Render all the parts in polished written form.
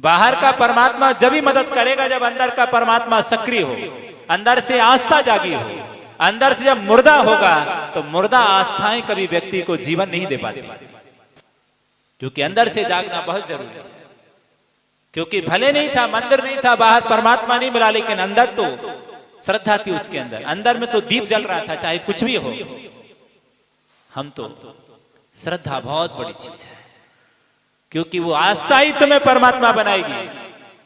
बाहर का परमात्मा जब ही मदद करेगा जब अंदर का परमात्मा सक्रिय हो, अंदर से आस्था जागी हो। अंदर से जब मुर्दा होगा तो मुर्दा आस्थाएं कभी व्यक्ति को जीवन नहीं दे पाती, क्योंकि अंदर से जागना बहुत जरूरी है। क्योंकि भले नहीं था, मंदिर नहीं था, बाहर परमात्मा नहीं मिला, लेकिन अंदर तो श्रद्धा थी उसके अंदर। अंदर में तो दीप जल रहा था, चाहे कुछ भी हो। हम तो श्रद्धा बहुत बड़ी चीज है, क्योंकि वो आस्था ही तुम्हें परमात्मा बनाएगी।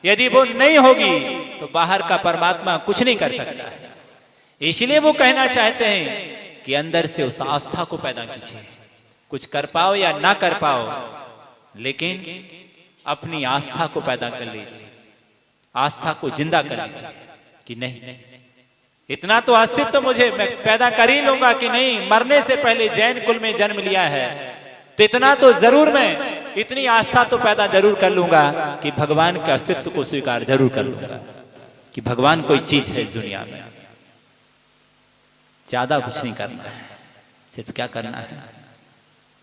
यदि वो नहीं होगी तो बाहर का परमात्मा कुछ नहीं कर सकता है। इसलिए वो कहना चाहते हैं कि अंदर से उस आस्था को पैदा कीजिए। कुछ कर पाओ या ना कर पाओ, लेकिन अपनी आस्था को पैदा कर लीजिए, आस्था को जिंदा कर लीजिए कि नहीं, इतना तो अस्तित्व मुझे मैं पैदा कर ही लूंगा कि नहीं, मरने से पहले जैन कुल में जन्म लिया है तो इतना तो जरूर मैं इतनी आस्था तो पैदा जरूर कर लूंगा कि भगवान के अस्तित्व को स्वीकार जरूर कर लूंगा कि भगवान कोई चीज है इस दुनिया में। ज्यादा कुछ नहीं करना है, सिर्फ क्या करना है,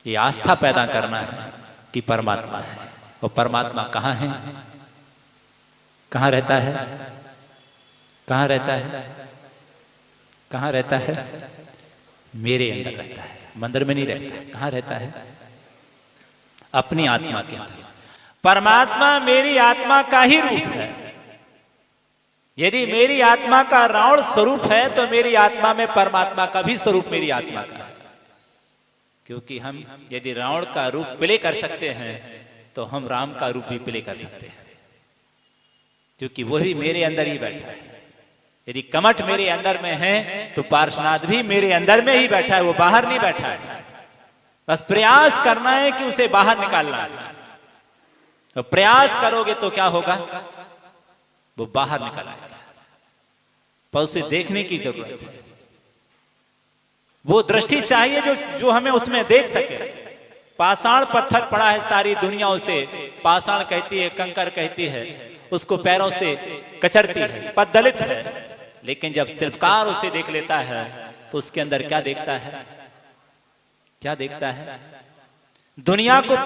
ये आस्था पैदा करना है कि परमात्मा है। वो परमात्मा कहाँ है, कहाँ रहता है, कहाँ रहता है, कहाँ रहता है? मेरे अंदर रहता है, मंदिर में नहीं रहता है। कहाँ रहता है? अपनी आत्मा के अंदर। परमात्मा मेरी आत्मा का ही रूप है। यदि मेरी आत्मा का रावण स्वरूप है तो मेरी आत्मा में परमात्मा का भी स्वरूप मेरी आत्मा का है। क्योंकि हम यदि रावण का रूप प्ले कर सकते हैं तो हम राम का रूप भी प्ले कर सकते हैं, क्योंकि वो भी मेरे अंदर ही बैठा है। यदि कमठ मेरे अंदर में है तो पार्श्वनाथ भी मेरे अंदर में ही बैठा है, वो बाहर नहीं बैठा है। बस प्रयास करना है कि उसे बाहर निकालना है। तो प्रयास करोगे तो क्या होगा, वो बाहर निकल आएगा। पर उसे देखने की जरूरत है, वो दृष्टि चाहिए जो हमें उसमें देख सके। पाषाण पत्थर पड़ा है सारी दुनिया, उसे पाषाण कहती है, कंकर कहती है, उसको पैरों से कचरती है, पद्दलित है। लेकिन जब शिल्पकार उसे देख लेता है तो उसके अंदर क्या देखता है, क्या देखता है? दुनिया को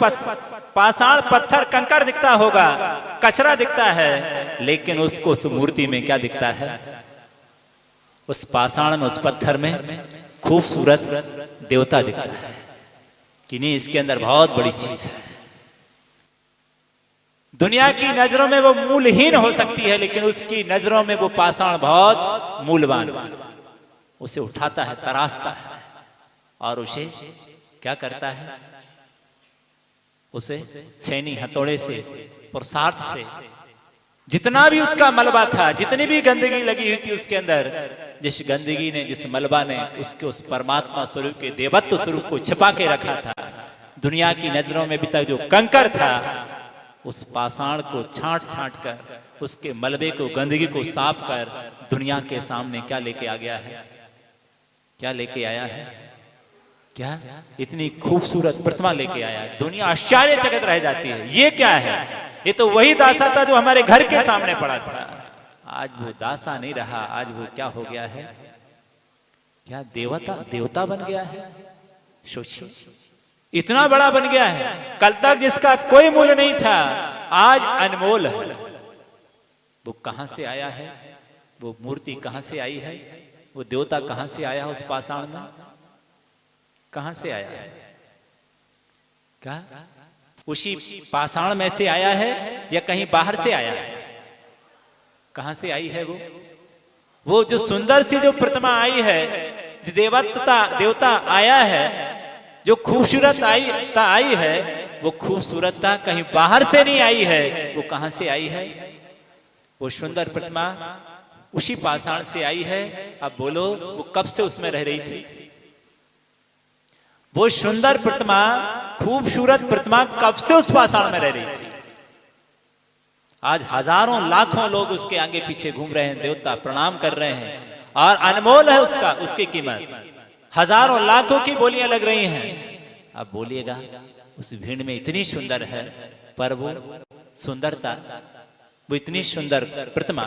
पाषाण पत्थर कंकर दिखता होगा, कचरा दिखता है, लेकिन उसको उस मूर्ति में क्या दिखता है? उस पाषाण में, उस पत्थर में खूबसूरत देवता दिखता है कि नहीं, इसके अंदर बहुत बड़ी चीज है। दुनिया की नजरों में वो मूलहीन हो सकती है, लेकिन उसकी नजरों में वो पाषाण बहुत मूल्यवान। उसे उठाता है, तराशता है और उसे क्या करता है? उसे छेनी हथौड़े से, पुरुषार्थ से, जितना भी उसका मलबा था, जितनी भी गंदगी लगी हुई थी उसके अंदर, जिस गंदगी ने, जिस मलबा ने उसके उस परमात्मा स्वरूप के देवत्व स्वरूप को छिपा के रखा था, दुनिया की नजरों में भी तक जो कंकर था, उस पाषाण को छांट छांट कर, उसके मलबे को, गंदगी को साफ कर दुनिया के सामने क्या लेके आ गया है? क्या लेके आया है? क्या? इतनी खूबसूरत प्रतिमा लेके आया है। दुनिया आश्चर्यचकित रह जाती है, ये क्या है? ये तो वही दासा था जो हमारे घर के सामने पड़ा था। आज वो दासा नहीं रहा, आज वो क्या हो गया है? क्या देवता बन गया है? सोचिए, इतना बड़ा बन गया है। कल तक जिसका कोई मूल्य नहीं था, आज अनमोल है। वो कहां से आया है? वो मूर्ति कहां से आई है? वो देवता कहां से आया? उस पाषाण में कहां से आया है? क्या उसी पाषाण में से आया है या कहीं बाहर से आया है? कहां से आई है वो जो सुंदर सी जो प्रतिमा आई है, जो देवता आया है, जो खूबसूरत आई है, वो खूबसूरतता कहीं बाहर से नहीं आई है। वो कहां से आई है? वो सुंदर प्रतिमा उसी पाषाण से आई है। अब बोलो, वो कब से उसमें रह रही थी? वो सुंदर प्रतिमा, खूबसूरत प्रतिमा कब से उस पाषाण में रह रही थी? आज हजारों लाखों लोग उसके आगे पीछे घूम रहे हैं, देवता प्रणाम कर रहे हैं, और अनमोल है उसकी कीमत। हजारों लाखों की बोलियां लग रही हैं। अब बोलिएगा, उस भीड़ में इतनी सुंदर है, पर वो सुंदरता, वो इतनी सुंदर प्रतिमा,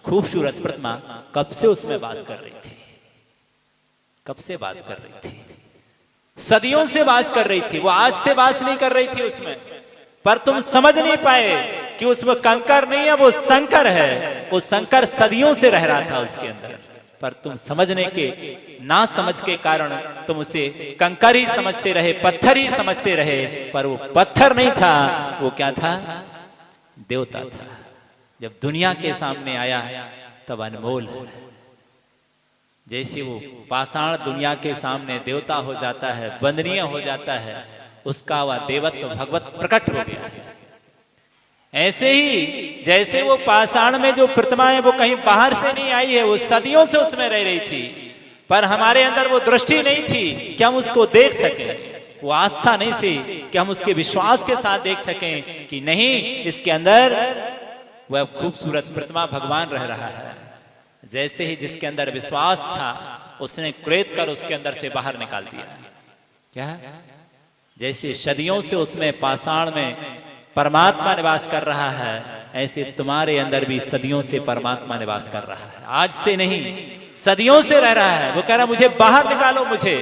खूबसूरत प्रतिमा कब से उसमें वास कर रही थी? कब से वास कर रही थी? सदियों से वास कर रही थी। वो आज से वास नहीं कर रही थी उसमें, पर तुम समझ नहीं पाए कि उसमें कंकर नहीं है, वो शंकर है। वो शंकर सदियों से रह रहा था उसके अंदर, पर तुम समझने के ना समझ के कारण तुम उसे कंकर ही समझते रहे, पत्थर ही समझते रहे, पर वो पत्थर नहीं था, वो क्या था? देवता था। जब दुनिया के सामने आया तब अनमोल है। जैसे वो पाषाण दुनिया के सामने देवता हो जाता है, वंदनीय हो जाता है, उसका वह देवत्व भगवत प्रकट हो गया है। ऐसे ही जैसे वो पाषाण में जो प्रतिमा है वो कहीं बाहर से नहीं आई है, वो सदियों से उसमें रह रही थी, पर हमारे अंदर वो दृष्टि नहीं थी कि हम उसको देख सकें, वो आस्था नहीं थी कि हम उसके विश्वास के साथ देख सकें कि नहीं, इसके अंदर वह खूबसूरत प्रतिमा भगवान रह रहा है। जैसे ही जिसके अंदर विश्वास था उसने क्रोध कर उसके अंदर से बाहर निकाल दिया। क्या? जैसे सदियों से उसमें पाषाण में परमात्मा निवास कर रहा है, ऐसे तुम्हारे अंदर भी सदियों से परमात्मा निवास कर रहा है। आज से नहीं, सदियों से रह रहा है। वो कह रहा मुझे बाहर निकालो, मुझे,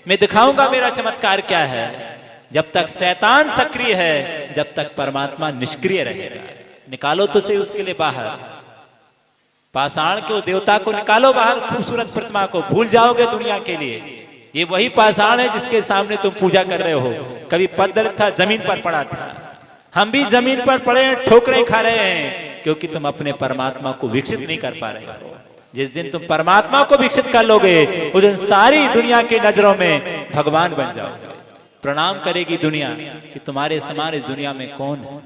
मैं दिखाऊंगा मेरा चमत्कार क्या है। जब तक शैतान सक्रिय है, जब तक परमात्मा निष्क्रिय रहेगा। निकालो तो सही उसके लिए बाहर, पाषाण के देवता को निकालो बाहर, खूबसूरत प्रतिमा को। भूल जाओगे दुनिया के लिए ये वही पाषाण है जिसके सामने तुम पूजा कर रहे हो। कभी पत्थर था, जमीन पर पड़ा था, हम भी जमीन पर पड़े हैं, ठोकरें खा रहे हैं, क्योंकि तुम अपने परमात्मा को विकसित नहीं कर पा रहे हो। जिस दिन तुम परमात्मा को विकसित कर लोगे, उस दिन सारी दुनिया की नजरों में भगवान बन जाओगे। प्रणाम करेगी दुनिया कि तुम्हारे समान इस दुनिया में कौन है।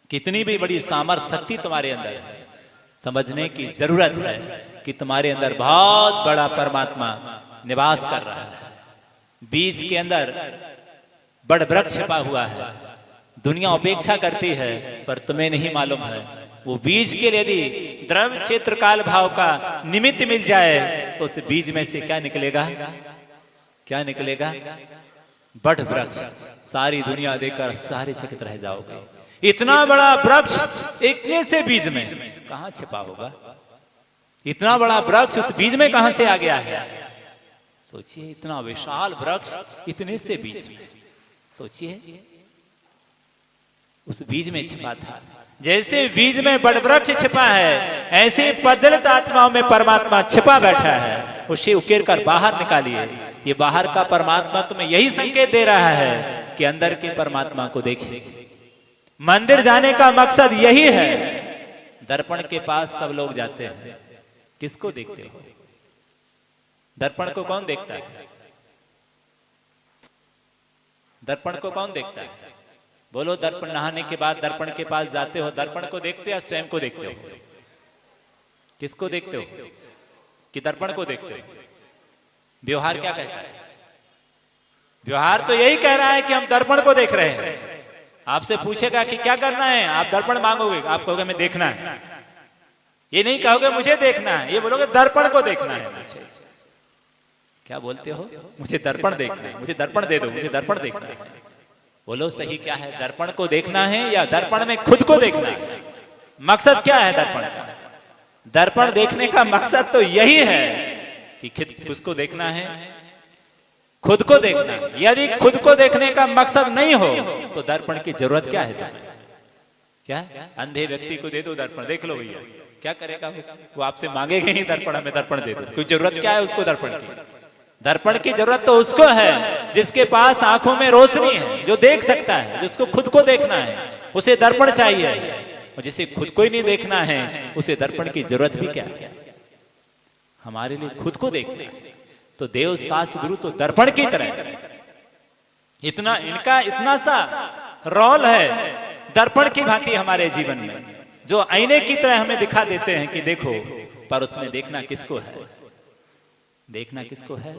कितनी भी बड़ी सामर्थ्य शक्ति तुम्हारे अंदर है, समझने की जरूरत है कि तुम्हारे अंदर बहुत बड़ा परमात्मा निवास कर रहा है। बीज के अंदर बड़ वृक्ष छिपा हुआ है। दुनिया उपेक्षा करती है, पर तुम्हें नहीं मालूम है वो बीज के लिए यदि द्रव्य क्षेत्र काल भाव का निमित्त मिल जाए तो उस बीज में से क्या निकलेगा? क्या निकलेगा? बड़ वृक्ष। सारी दुनिया देखकर सारे चकित रह जाओगे। इतना बड़ा वृक्ष इतने से बीज में कहां छिपा होगा? इतना बड़ा वृक्ष उस बीज में कहां से आ गया है? सोचिए, इतना विशाल वृक्ष इतने से बीज में, सोचिए उस बीज में छिपा था। जैसे बीज में बड़ वृक्ष छिपा है, ऐसे पद्दलित आत्माओं में परमात्मा छिपा बैठा है। उसे उकेर कर बाहर निकालिए। ये बाहर का परमात्मा तुम्हें यही संकेत दे रहा है कि अंदर के परमात्मा को देखिए। मंदिर जाने का मकसद यही है। दर्पण के पास सब लोग जाते हैं, किसको देखते हो? दर्पण को कौन देखता है? दर्पण को कौन देखता है? बोलो, दर्पण नहाने के बाद दर्पण के पास जाते हो, दर्पण को देखते हो या स्वयं को देखते हो? किसको देखते हो? कि दर्पण को देखते हो? व्यवहार क्या कहता है? व्यवहार तो यही कह रहा है कि हम दर्पण को देख रहे हैं। आपसे पूछेगा कि क्या करना है, आप दर्पण मांगोगे, आप कहोगे मैं देखना है। ये नहीं कहोगे मुझे देखना है, ये बोलोगे दर्पण को देखना है। क्या बोलते हो? मुझे दर्पण देखना है, मुझे दर्पण दे दो, मुझे दर्पण देखना है। बोलो सही क्या है? दर्पण को देखना है या दर्पण में खुद को देखना है? मकसद क्या है दर्पण का? दर्पण देखने का मकसद तो यही है कि खुद उसको देखना है, खुद को देखना है। यदि खुद को देखने का मकसद नहीं हो तो दर्पण की जरूरत क्या है तुम्हें? क्या? अंधे व्यक्ति को दे दो दर्पण, देख लो भैया, क्या करेगा वो? आपसे मांगेगा ही दर्पण, हमें दर्पण दे दो। कोई जरूरत क्या है उसको दर्पण की? दर्पण की जरूरत तो उसको है जिसके पास आंखों में रोशनी है, जो देख सकता है, जिसको खुद को देखना है, उसे दर्पण चाहिए। और जिसे खुद को ही नहीं देखना है, उसे दर्पण की जरूरत भी क्या है? हमारे लिए खुद को देखना है। तो देव शास्त्र गुरु तो दर्पण की तरह, इतना इनका इतना सा रोल है दर्पण की भांति हमारे जीवन में, जो आईने की तरह हमें दिखा देते हैं कि देखो, पर उसमें देखना किसको है? देखना किसको है?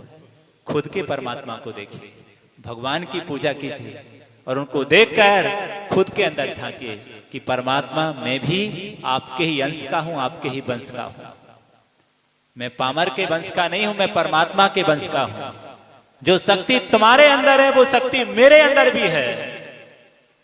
खुद के परमात्मा को देखिए, भगवान की पूजा कीजिए और उनको देखकर खुद के अंदर झांकिए कि परमात्मा मैं भी आपके ही अंश का हूं, आपके ही वंश का हूं। मैं पामर के वंश का नहीं हूं, मैं परमात्मा के वंश का हूं। जो शक्ति तुम्हारे अंदर है वो शक्ति मेरे अंदर भी है,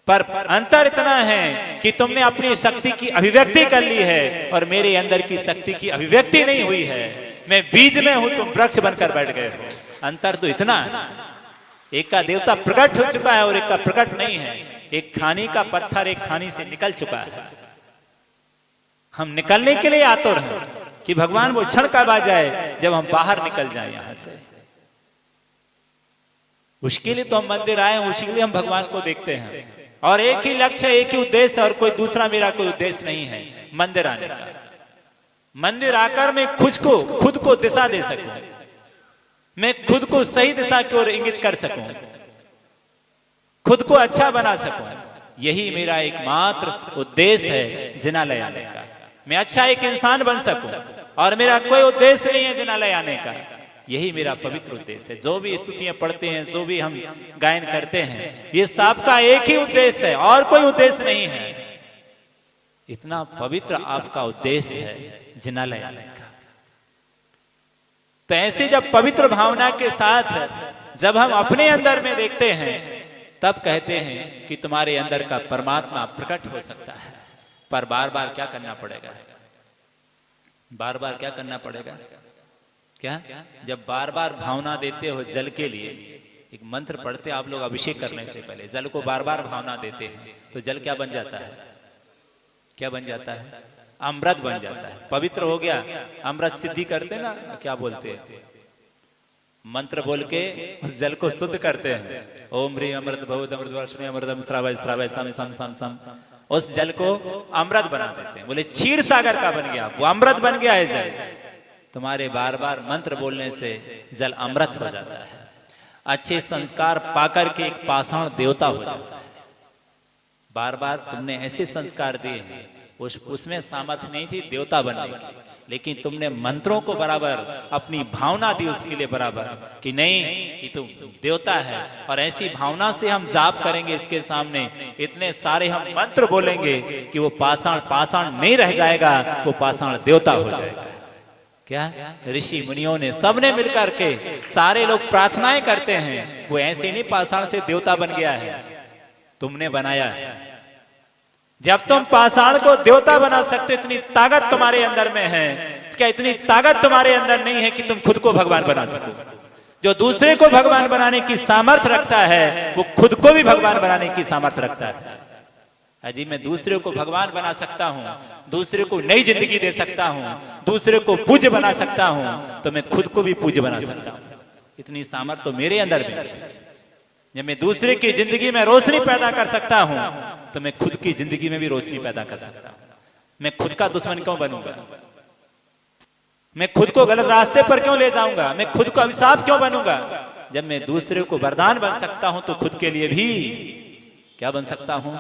पर अंतर इतना है कि तुमने अपनी शक्ति की अभिव्यक्ति कर ली है और मेरे अंदर की शक्ति की अभिव्यक्ति नहीं हुई है। मैं बीज में हूं, तुम वृक्ष बनकर बैठ गए हो। अंतर तो इतना है, एक का देवता प्रकट हो चुका है और एक का प्रकट नहीं है। एक खानी का पत्थर एक खानी से निकल चुका है। हम निकलने के लिए आतुर हैं कि भगवान वो क्षण कब आ जाए जब हम बाहर निकल जाएं यहां से। उसके लिए तो हम मंदिर आए, उसके लिए हम भगवान को देखते हैं, और एक ही लक्ष्य, एक ही उद्देश्य, और कोई दूसरा मेरा कोई उद्देश्य नहीं है मंदिर आने का। मंदिर आकर मैं खुद को दिशा दे सकूं, मैं खुद को सही दिशा की ओर इंगित कर सकूं, खुद को अच्छा बना सकूं। यही मेरा एकमात्र उद्देश्य है जिनालय आने का। मैं अच्छा एक इंसान बन सकूं, और मेरा कोई उद्देश्य नहीं है जिनालय आने का। यही मेरा पवित्र उद्देश्य है। जो भी स्तुतियां पढ़ते हैं, जो भी हम गायन करते हैं, ये सबका एक ही उद्देश्य है और कोई उद्देश्य नहीं है। इतना पवित्र आपका उद्देश्य है जिनालय आने का। तो ऐसे जब पवित्र भावना के साथ जब हम अपने अंदर में देखते हैं, तब कहते हैं कि तुम्हारे अंदर का परमात्मा प्रकट हो सकता है। पर बार बार क्या करना पड़ेगा? बार बार क्या करना पड़ेगा? क्या? जब बार बार भावना देते हो जल के लिए, एक मंत्र पढ़ते आप लोग अभिषेक करने से पहले, जल को बार बार भावना देते हैं तो जल क्या बन जाता है? क्या बन जाता है? अमृत बन जाता है। पवित्र हो गया। अमृत सिद्धि करते ना, क्या बोलते हैं? मंत्र बोल के उस जल को शुद्ध करते हैं। ओम ह्रीं अमृत बहुत अमृत वर्षणे अमृतम श्रावय श्रावय सम सम सम सम। उस जल को अमृत बना देते हैं। बोले क्षीर सागर का बन गया, वो अमृत बन गया है जल। तुम्हारे बार बार मंत्र बोलने से जल अमृत हो जाता है। अच्छे संस्कार पाकर के एक पाषाण देवता हो जाता है। बार बार तुमने ऐसे संस्कार दिए हैं, उसमें सामर्थ्य नहीं थी देवता बनने की, लेकिन तुमने मंत्रों को बराबर अपनी भावना दी उसके लिए बराबर कि नहीं ये तो देवता है, और ऐसी भावना से हम जाप करेंगे इसके सामने, इतने सारे हम मंत्र बोलेंगे कि वो पाषाण नहीं रह जाएगा, वो पाषाण देवता हो जाएगा। क्या? ऋषि मुनियों ने सबने मिलकर के, सारे लोग प्रार्थनाएं करते हैं, वो ऐसे नहीं पाषाण से देवता बन गया है, तुमने बनाया है। जब तुम पाषाण को देवता बना सकते, इतनी ताकत तुम्हारे अंदर में है, क्या इतनी ताकत तुम्हारे अंदर नहीं है कि तुम खुद को भगवान बना सको? जो दूसरे को भगवान बनाने की सामर्थ्य रखता है, वो खुद को भी भगवान बनाने की सामर्थ्य रखता है। अजी मैं दूसरे को भगवान बना सकता हूँ, दूसरे को नई जिंदगी दे सकता हूँ, दूसरे को पूज्य बना सकता हूँ, तो मैं खुद को भी पूज्य बना सकता हूँ। इतनी सामर्थ्य तो मेरे अंदर भी है। जब मैं दूसरे की जिंदगी में रोशनी पैदा कर सकता हूँ, तो मैं खुद की जिंदगी में भी रोशनी पैदा कर सकता हूँ। मैं खुद का दुश्मन क्यों बनूंगा? मैं खुद को गलत रास्ते पर क्यों ले जाऊंगा? मैं खुद को अभिशाप क्यों बनूंगा? जब मैं दूसरे को वरदान बन सकता हूं, तो खुद के लिए भी क्या बन सकता हूं?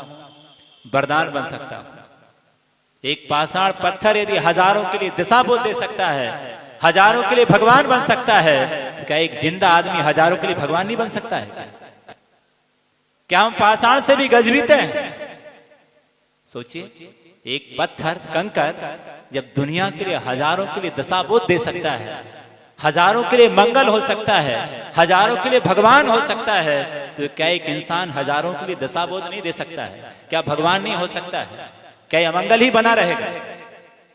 वरदान बन सकता हूं। एक पाषाण पत्थर यदि हजारों के लिए दिशा बोध दे सकता है, हजारों के लिए भगवान बन सकता है, तो क्या एक जिंदा आदमी हजारों के लिए भगवान नहीं बन सकता है? क्या हम पाषाण से भी गजबीते हैं? सोचिए, एक पत्थर कंकर जब दुनिया के लिए हजारों के लिए दशा बोध दे सकता है, हजारों के लिए मंगल हो सकता है, हजारों के लिए भगवान हो सकता है, तो क्या एक इंसान हजारों के लिए दशा बोध नहीं दे सकता है? क्या भगवान नहीं हो सकता है? क्या यह मंगल ही बना रहेगा?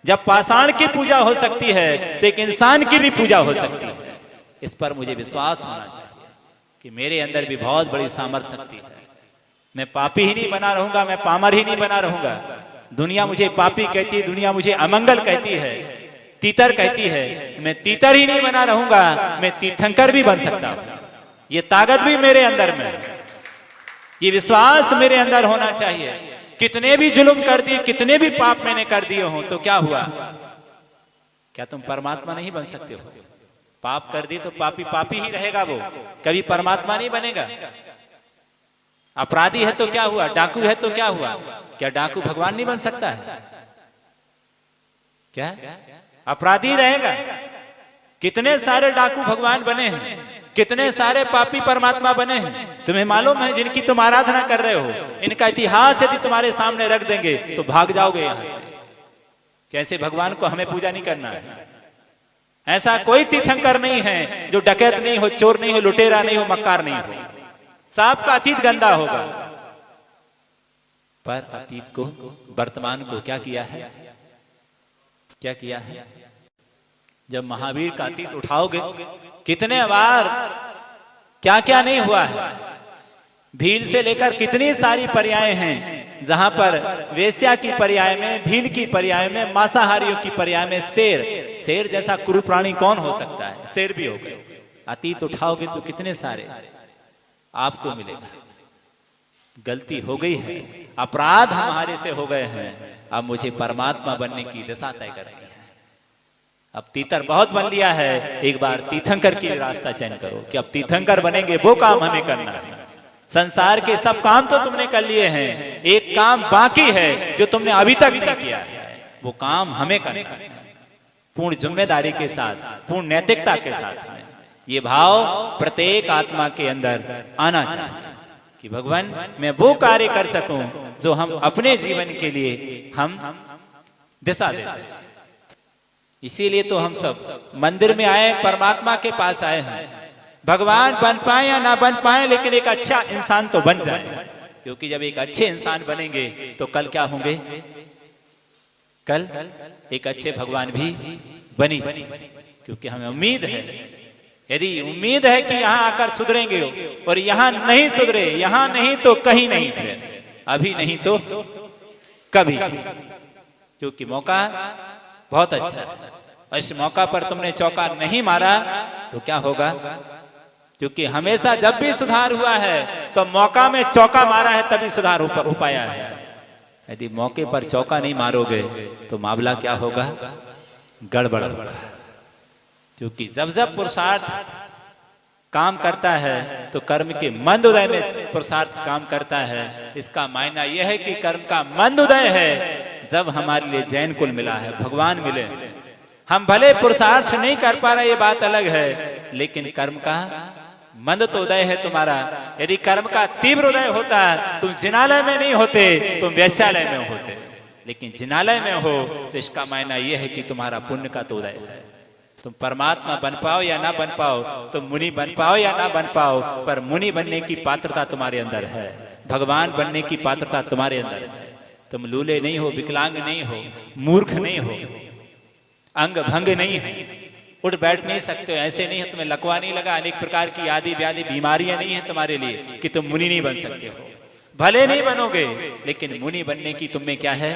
जब पाषाण की पूजा हो सकती है, तो एक इंसान की भी पूजा हो सकती है। इस पर मुझे विश्वास होना चाहिए कि मेरे अंदर भी बहुत बड़ी सामर्थ्य शक्ति है। मैं पापी ही नहीं बना रहूंगा, मैं पामर ही नहीं बना रहूंगा। दुनिया मुझे पापी कहती है, दुनिया मुझे अमंगल कहती है, तीतर कहती है, मैं तीतर ही नहीं बना रहूंगा, मैं तीर्थंकर भी बन सकता हूं। ये ताकत भी मेरे अंदर में, ये विश्वास मेरे अंदर होना चाहिए। कितने भी जुल्म कर दिए, कितने भी पाप मैंने कर दिए हो, तो क्या हुआ? क्या तुम परमात्मा नहीं बन सकते हो? पाप कर दिए तो पापी पापी ही रहेगा, वो कभी परमात्मा नहीं बनेगा। अपराधी है तो क्या हुआ? डाकू है तो क्या हुआ? क्या डाकू भगवान नहीं बन सकता है? क्या अपराधी रहेगा? कितने सारे डाकू भगवान बने हैं, कितने सारे पापी परमात्मा बने हैं। तुम्हें मालूम है, जिनकी तुम आराधना कर रहे हो, इनका इतिहास यदि तुम्हारे सामने रख देंगे तो भाग जाओगे यहां से। कैसे भगवान को हमें पूजा नहीं करना है? ऐसा कोई तीर्थंकर नहीं है जो डकैत नहीं हो, चोर नहीं हो, लुटेरा नहीं हो, मक्कार नहीं हो। सबका अतीत गंदा होगा, पर अतीत को, वर्तमान को क्या किया है? क्या किया है? जब महावीर का अतीत उठाओगे, कितने बार क्या क्या नहीं हुआ है। भील से लेकर कितनी सारी पर्याय हैं, जहां पर वेश्या की पर्याय में, भील की पर्याय में, मांसाहारियों की पर्याय में शेर। शेर जैसा क्रूर प्राणी कौन हो सकता है? शेर भी हो गए। अतीत उठाओगे तो कितने सारे आपको मिलेगा। गलती हो गई है, अपराध हमारे से हो गए हैं, अब मुझे परमात्मा बनने की दशा तय करनी है। अब तीतर बहुत बन लिया है, एक बार तीर्थंकर की रास्ता चयन करो कि अब तीर्थंकर बनेंगे, वो काम हमें करना है। संसार के सब काम तो तुमने कर लिए हैं, एक काम बाकी है जो तुमने अभी तक नहीं किया है, वो काम हमें करना है, पूर्ण जिम्मेदारी के साथ, पूर्ण नैतिकता के साथ में। ये भाव प्रत्येक आत्मा के अंदर आना चाहिए कि भगवान मैं वो कार्य कर सकूं जो हम अपने जीवन के लिए हम दिशा दे सकें। इसीलिए तो हम सब मंदिर में आए, परमात्मा के पास आए हैं। भगवान बन पाए या ना बन पाए, लेकिन एक अच्छा इंसान तो बन जाए, क्योंकि जब एक अच्छे इंसान बनेंगे तो कल क्या होंगे? कल एक अच्छे भगवान भी बनी जाएंगे, क्योंकि हमें उम्मीद है, यदि उम्मीद है कि यहां आकर सुधरेंगे और यहां नहीं सुधरे, यहां नहीं तो कहीं नहीं, अभी नहीं तो कभी, क्योंकि मौका बहुत अच्छा है। इस मौका पर तुमने चौका नहीं मारा तो क्या होगा? क्योंकि हमेशा जब भी सुधार हुआ है तो मौका में चौका मारा है, तभी सुधार हो पाया है। यदि मौके पर चौका नहीं मारोगे तो मामला क्या होगा? गड़बड़ होगा। क्योंकि जब जब पुरुषार्थ काम करता है तो कर्म के मंद उदय में पुरुषार्थ काम करता है। इसका मायना यह है कि कर्म का मंद उदय है जब हमारे लिए जैन कुल मिला है, भगवान मिले। हम भले पुरुषार्थ नहीं कर पा रहे, ये बात अलग है, लेकिन कर्म का मंद तो उदय है तुम्हारा। यदि कर्म का तीव्र उदय होता, तुम जिनालय में नहीं होते, तुम वैश्यालय में होते। लेकिन जिनालय में हो तो इसका मायना यह है कि तुम्हारा पुण्य का तो उदय है। तुम परमात्मा बन पाओ या ना बन पाओ, तुम मुनि बन पाओ या ना बन पाओ, पर मुनि बनने की पात्रता तुम्हारे अंदर है, भगवान बनने की पात्रता तुम्हारे अंदर है। तुम लूले नहीं हो, विकलांग नहीं हो, मूर्ख नहीं हो, अंग भंग नहीं है, उठ बैठ नहीं सकते हो, ऐसे नहीं है, तुम्हें लकवा नहीं लगा, अनेक प्रकार की आदि व्याधि बीमारियां नहीं है तुम्हारे लिए कि तुम मुनि नहीं बन सकते हो। भले नहीं बनोगे, लेकिन मुनि बनने की तुम में क्या है?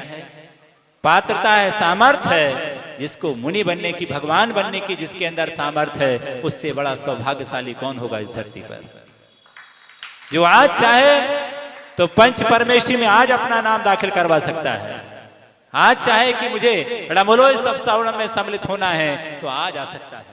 पात्रता है, सामर्थ्य है। जिसको मुनि बनने की, भगवान बनने की जिसके अंदर सामर्थ्य है, उससे बड़ा सौभाग्यशाली कौन होगा इस धरती पर? जो आज चाहे तो पंच परमेष्ठी में आज अपना नाम दाखिल करवा सकता है। आज चाहे कि मुझे रमोलोय सब सावरण में सम्मिलित होना है तो आज आ सकता है।